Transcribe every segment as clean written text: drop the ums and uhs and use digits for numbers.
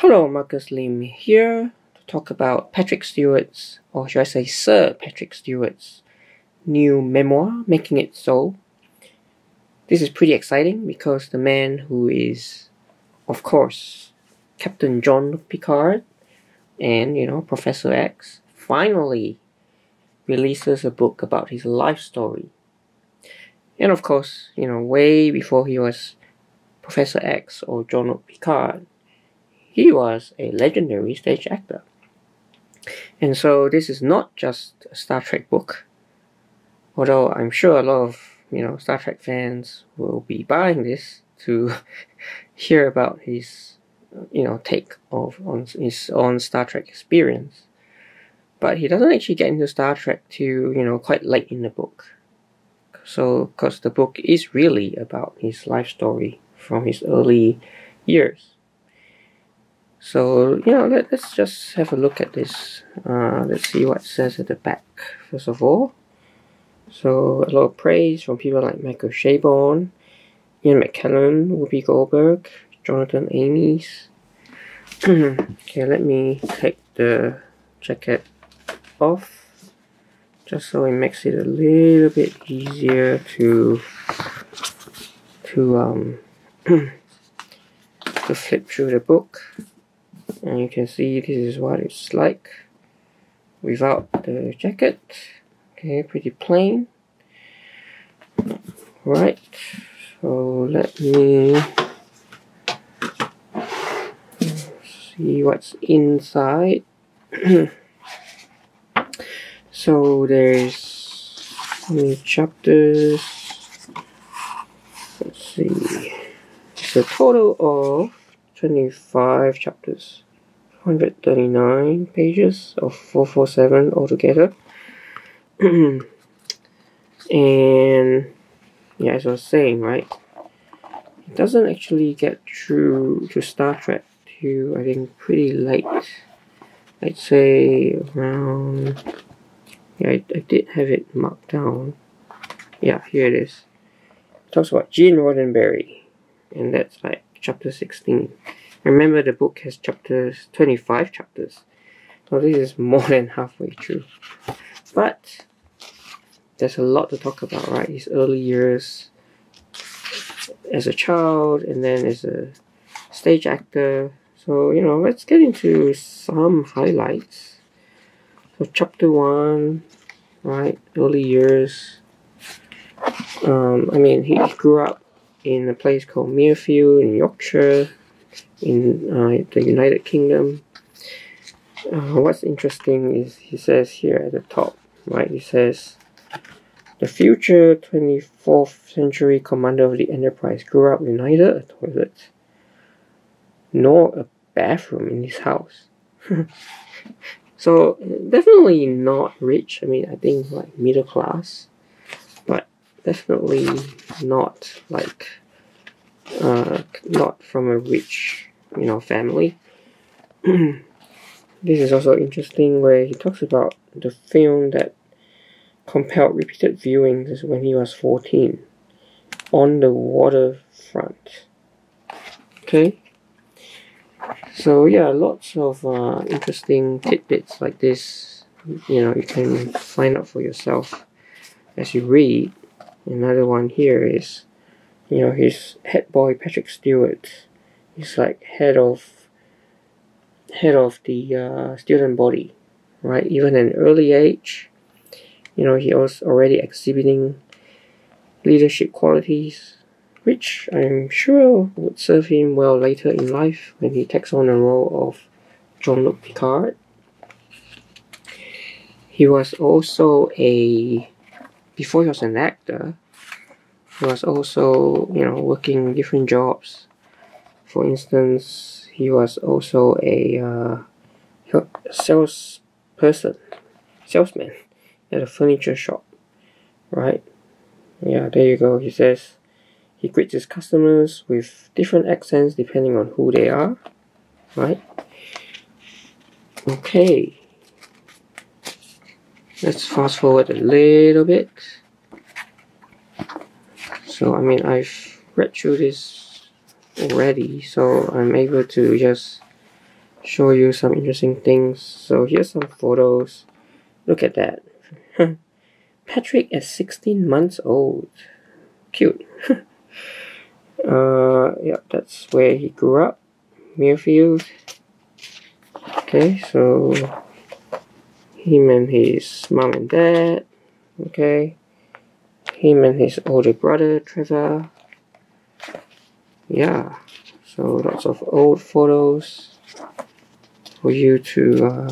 Hello, Marcus Lim here to talk about Patrick Stewart's, or should I say Sir Patrick Stewart's, new memoir, Making It So. This is pretty exciting because the man who is, of course, Captain John Picard and, Professor X, finally releases a book about his life story. And of course, way before he was Professor X or John Picard, he was a legendary stage actor. And so this is not just a Star Trek book, although I'm sure a lot of Star Trek fans will be buying this to hear about his take on his own Star Trek experience. But he doesn't actually get into Star Trek till quite late in the book. So because the book is really about his life story from his early years. So, let's just have a look at this. Let's see what it says at the back, first of all. So, a lot of praise from people like Michael Chabon, Ian McKellen, Whoopi Goldberg, Jonathan Ames. Okay, let me take the jacket off, just so it makes it a little bit easier to flip through the book. And you can see this is what it's like without the jacket. Okay, pretty plain. Right, so let me see what's inside. So there's how many chapters? Let's see. It's a total of 25 chapters. 139 pages of 447 altogether. And yeah, as I was saying, right, it doesn't actually get through to Star Trek till I think pretty late. I'd say around, I did have it marked down. Yeah, here it is. It talks about Gene Roddenberry, and that's like chapter 16. Remember, the book has 25 chapters, so this is more than halfway through. But there's a lot to talk about, right? His early years as a child, and then as a stage actor. So, let's get into some highlights. So, chapter 1, right? Early years. He grew up in a place called Muirfield in Yorkshire, in the United Kingdom. What's interesting is he says here at the top, right? He says, the future 24th century commander of the Enterprise grew up with neither a toilet nor a bathroom in his house. So definitely not rich. I think like middle class, but definitely not like not from a rich family. This is also interesting where he talks about the film that compelled repeated viewings when he was 14, On the Waterfront. Okay, so yeah, lots of interesting tidbits like this. You can find out for yourself as you read. Another one here is, his head boy Patrick Stewart. He's like head of the student body, right? Even at an early age, he was already exhibiting leadership qualities, which I'm sure would serve him well later in life when he takes on the role of Jean-Luc Picard. He was also before he was an actor, he was also, working different jobs. For instance, he was also a salesman at a furniture shop, right? Yeah, there you go. He says he greets his customers with different accents depending on who they are, right? Okay, let's fast forward a little bit. So I've read through this already, so I'm able to just show you some interesting things. So here's some photos. Look at that. Patrick at 16 months old. Cute. Yeah, that's where he grew up. Muirfield. Okay, so him and his mom and dad. Okay, him and his older brother Trevor. Yeah, so lots of old photos for you to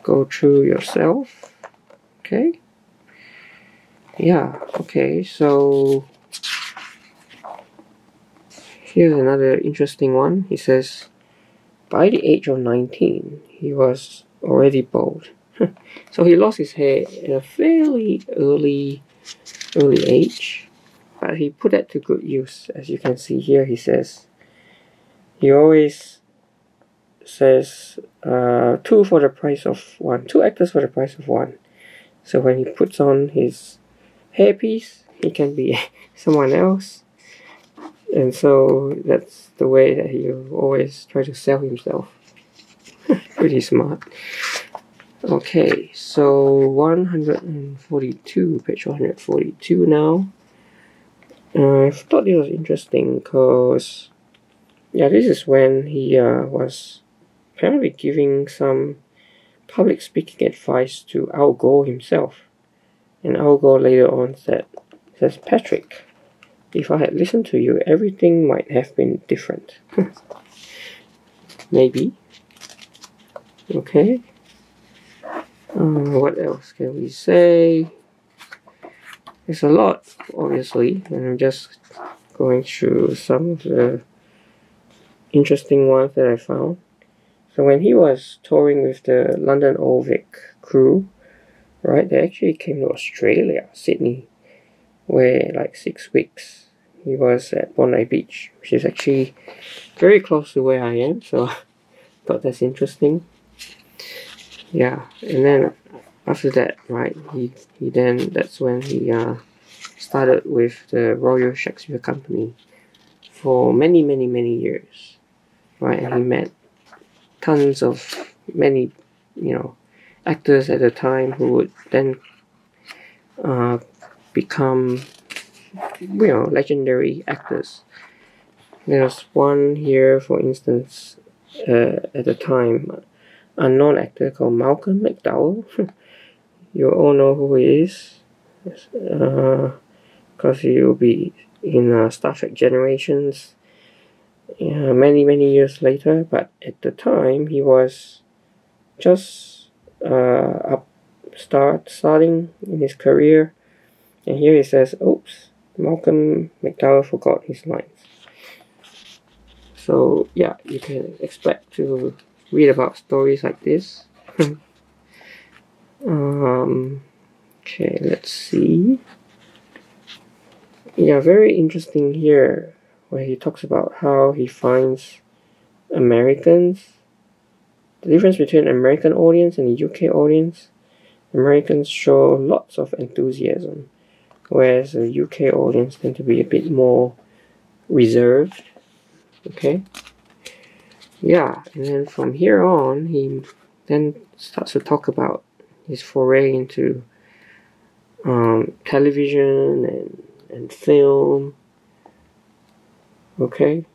go through yourself. Okay, yeah, okay, so here's another interesting one. He says, by the age of 19, he was already bald. So he lost his hair at a fairly early age, but he put that to good use. As you can see here, he says, he always says, two for the price of one, two actors for the price of one. So when he puts on his hairpiece, he can be someone else. And so that's the way that he always try to sell himself. Pretty smart. Okay, so 142, page 142 now. I thought this was interesting because, yeah, this is when he was apparently giving some public speaking advice to Al Gore himself. And Al Gore later on says, Patrick, if I had listened to you, everything might have been different. Maybe. Okay. What else can we say? There's a lot, obviously, and I'm just going through some of the interesting ones that I found. So when he was touring with the London Old Vic crew, right, they actually came to Australia, Sydney, where like 6 weeks he was at Bondi Beach, which is actually very close to where I am, so I thought that's interesting. Yeah, and then after that, right, he then, that's when he started with the Royal Shakespeare Company for many years, right, and he met tons of many, actors at the time who would then become, legendary actors. There's one here, for instance, at the time, unknown actor called Malcolm McDowell. You all know who he is, because he will be in Star Trek Generations many years later. But at the time, he was just starting in his career. And here he says, oops, Malcolm McDowell forgot his lines. So yeah, you can expect to read about stories like this. Okay, let's see. Yeah, very interesting here where he talks about how he finds Americans, the difference between American audience and the UK audience. Americans show lots of enthusiasm, whereas the UK audience tend to be a bit more reserved. Okay. Yeah, and then from here on, he then starts to talk about his foray into television and film. Okay.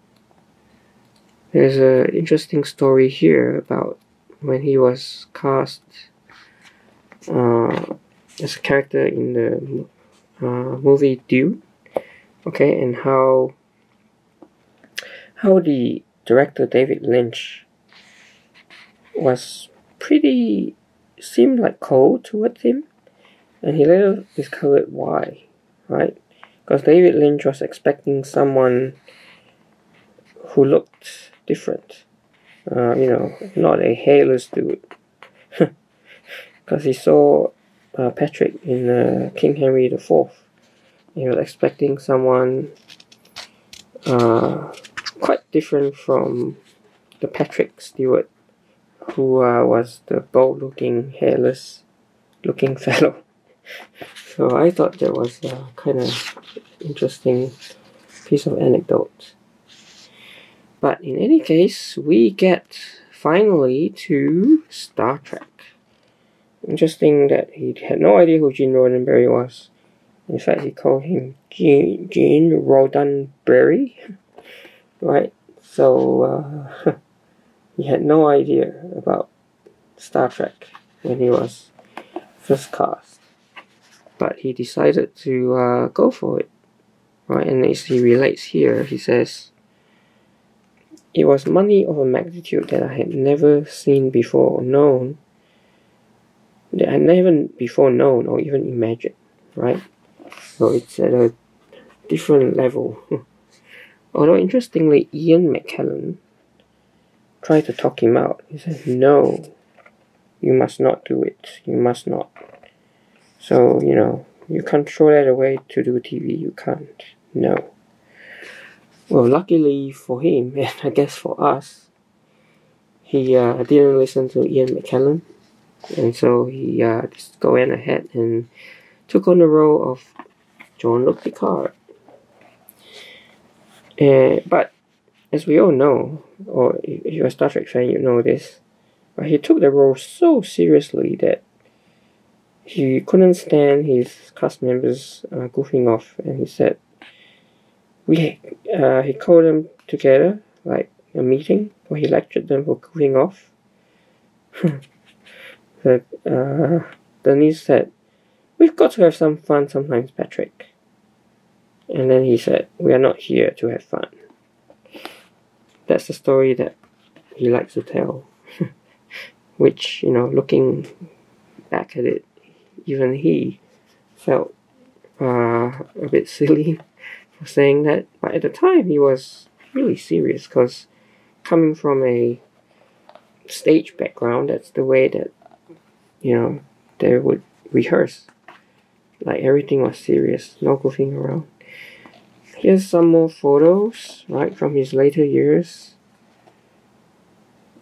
There's an interesting story here about when he was cast as a character in the movie Dune. Okay, and how the director David Lynch seemed like cold towards him, and he later discovered why, right? Because David Lynch was expecting someone who looked different, not a hairless dude, because he saw Patrick in King Henry IV. He was expecting someone quite different from the Patrick Stewart, who was the bold-looking, hairless-looking fellow. So I thought that was a kind of interesting piece of anecdote. But in any case, we get finally to Star Trek. Interesting that he had no idea who Gene Roddenberry was. In fact, he called him Gene Roddenberry, right? So he had no idea about Star Trek when he was first cast, but he decided to go for it, right? And as he relates here, he says, "It was money of a magnitude that I had never seen before or known, that I had never before known or even imagined," right? So it's at a different level. Although interestingly, Ian McKellen tried to talk him out. He said, "No, you must not do it. You must not. So, you can't throw that away to do TV. You can't. No." Well, luckily for him, and I guess for us, he didn't listen to Ian McKellen. And so he just went ahead and took on the role of Jean-Luc Picard. But as we all know, or if you're a Star Trek fan, you know this, but he took the role so seriously that he couldn't stand his cast members goofing off, and he said, he called them together, like a meeting, where he lectured them for goofing off. Then he said, "We've got to have some fun sometimes, Patrick." And then he said, "We are not here to have fun." That's the story that he likes to tell. Which, looking back at it, even he felt a bit silly for saying that. But at the time, he was really serious, because coming from a stage background, that's the way that, they would rehearse. Like, everything was serious, no goofing around. Here's some more photos, right, from his later years.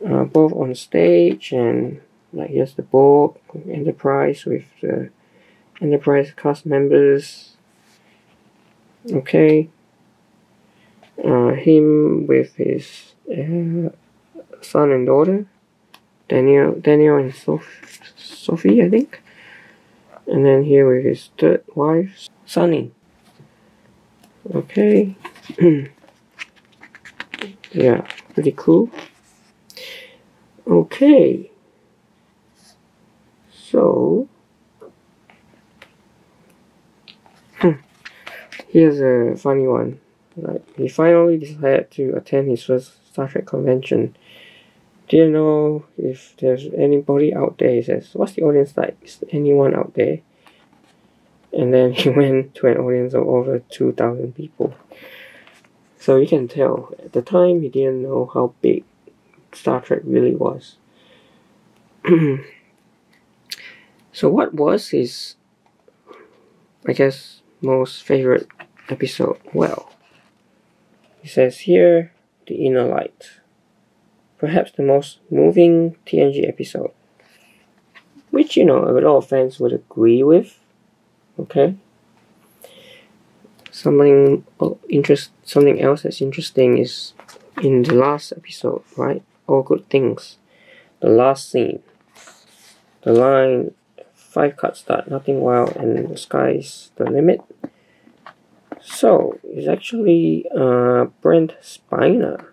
Both on stage, and like here's the Borg Enterprise with the Enterprise cast members. Okay. Him with his son and daughter, Daniel and Sophie, I think. And then here with his third wife, Sunny. Okay. Yeah, pretty cool. Okay. So, here's a funny one. Like, he finally decided to attend his first Star Trek convention. Didn't know if there's anybody out there. He says, "What's the audience like? Is there anyone out there?" And then he went to an audience of over 2,000 people. So you can tell, at the time he didn't know how big Star Trek really was. So what was his, I guess, most favorite episode? Well, he says here, The Inner Light. Perhaps the most moving TNG episode. Which, a lot of fans would agree with. Okay. Something else that's interesting is in the last episode, right? All Good Things. The last scene. The line, 5 cuts start, nothing wild, and the sky's the limit. So, it's actually Brent Spiner,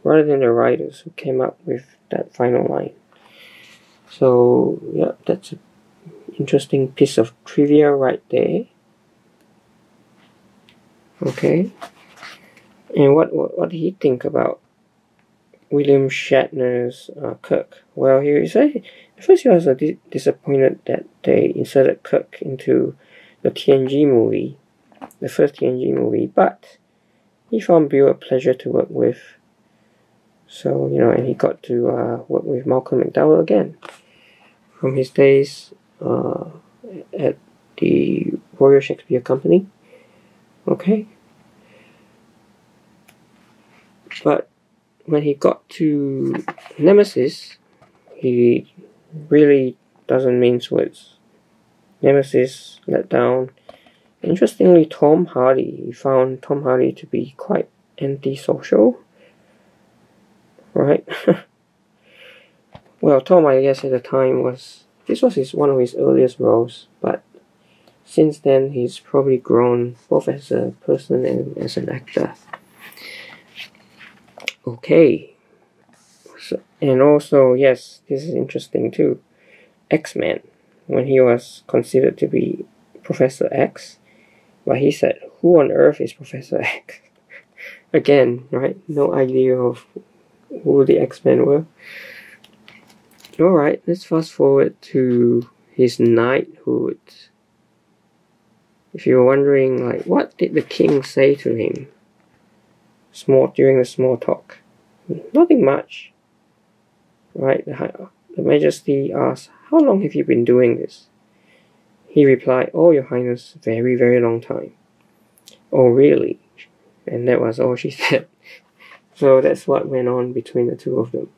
rather than the writers who came up with that final line. So, yeah, that's an interesting piece of trivia right there. Okay. And what did he think about William Shatner's Kirk? Well, he said at first he was disappointed that they inserted Kirk into the TNG movie, the first TNG movie, but he found Bill a pleasure to work with. So, and he got to work with Malcolm McDowell again from his days at the Royal Shakespeare Company. Okay. But when he got to Nemesis, he really doesn't mince words. Nemesis let down. Interestingly, he found Tom Hardy to be quite antisocial, right? Well, Tom, I guess at the time this was one of his earliest roles, but since then he's probably grown both as a person and as an actor. Okay. So, and also, yes, this is interesting too. X-Men, when he was considered to be Professor X, but he said, who on earth is Professor X? Again, right? No idea of who the X-Men were. Alright, let's fast forward to his knighthood. If you're wondering, like, what did the king say to him during the small talk? Nothing much. Right? The Majesty asked, how long have you been doing this? He replied, oh, Your Highness, very, very long time. Oh, really? And that was all she said. So that's what went on between the two of them.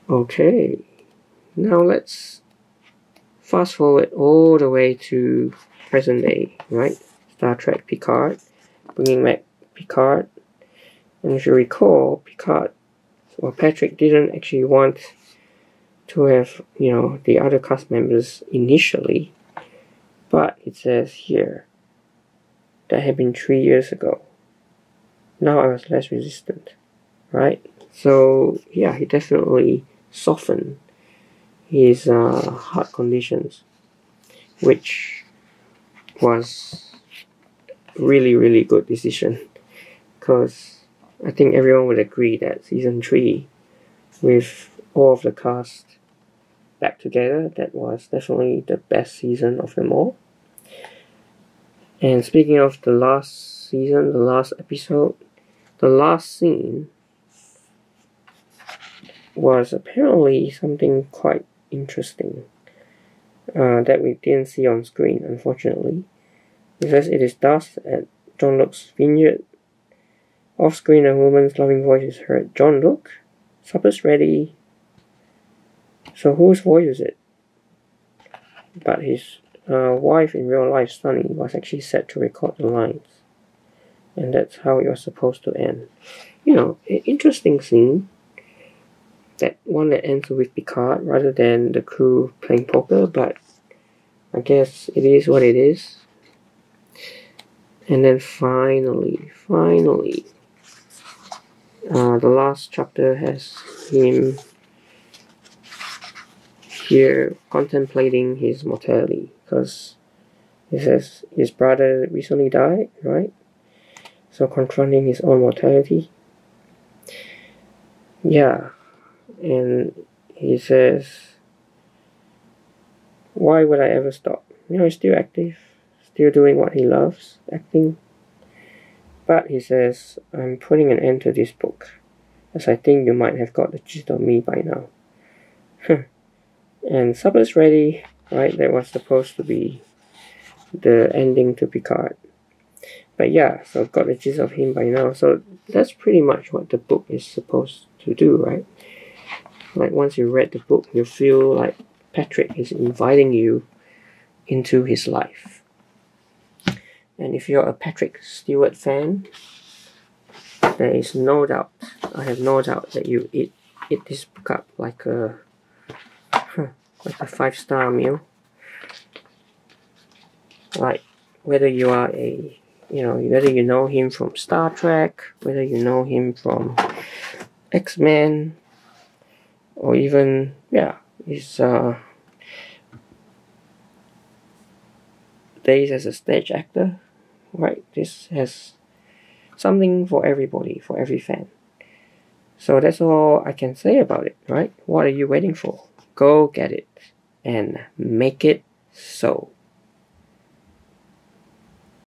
Okay, now let's fast forward all the way to present day, right? Star Trek Picard, bringing back Picard. And if you recall, Patrick didn't actually want to have, the other cast members initially, but it says here, that had been 3 years ago. Now I was less resistant, right? So, yeah, he definitely softened his heart conditions, which was really, really good decision, because I think everyone would agree that season 3, with all of the cast back together, that was definitely the best season of them all. And speaking of the last season, the last episode, the last scene was apparently something quite interesting that we didn't see on screen, unfortunately. It says it is dusk at John Luke's vineyard. Off screen, a woman's loving voice is heard. John Luke, supper's ready. So whose voice is it? But his wife in real life, Sunny, was actually set to record the lines. And that's how it was supposed to end. An interesting scene. That one that ends with Picard rather than the crew playing poker, but I guess it is what it is. And then finally, the last chapter has him here contemplating his mortality, because it says his brother recently died, right? So confronting his own mortality. Yeah. And he says, why would I ever stop? He's still active, still doing what he loves, acting. But he says, I'm putting an end to this book, as I think you might have got the gist of me by now. And supper's ready, right? That was supposed to be the ending to Picard. But yeah, so I've got the gist of him by now. So that's pretty much what the book is supposed to do, right? Like, once you read the book, you feel like Patrick is inviting you into his life. And if you're a Patrick Stewart fan, there is no doubt, I have no doubt that you eat this book up like a 5-star meal. Like, whether you are whether you know him from Star Trek, whether you know him from X-Men, or even, his days as a stage actor, right? This has something for everybody, for every fan. So that's all I can say about it, right? What are you waiting for? Go get it and make it so.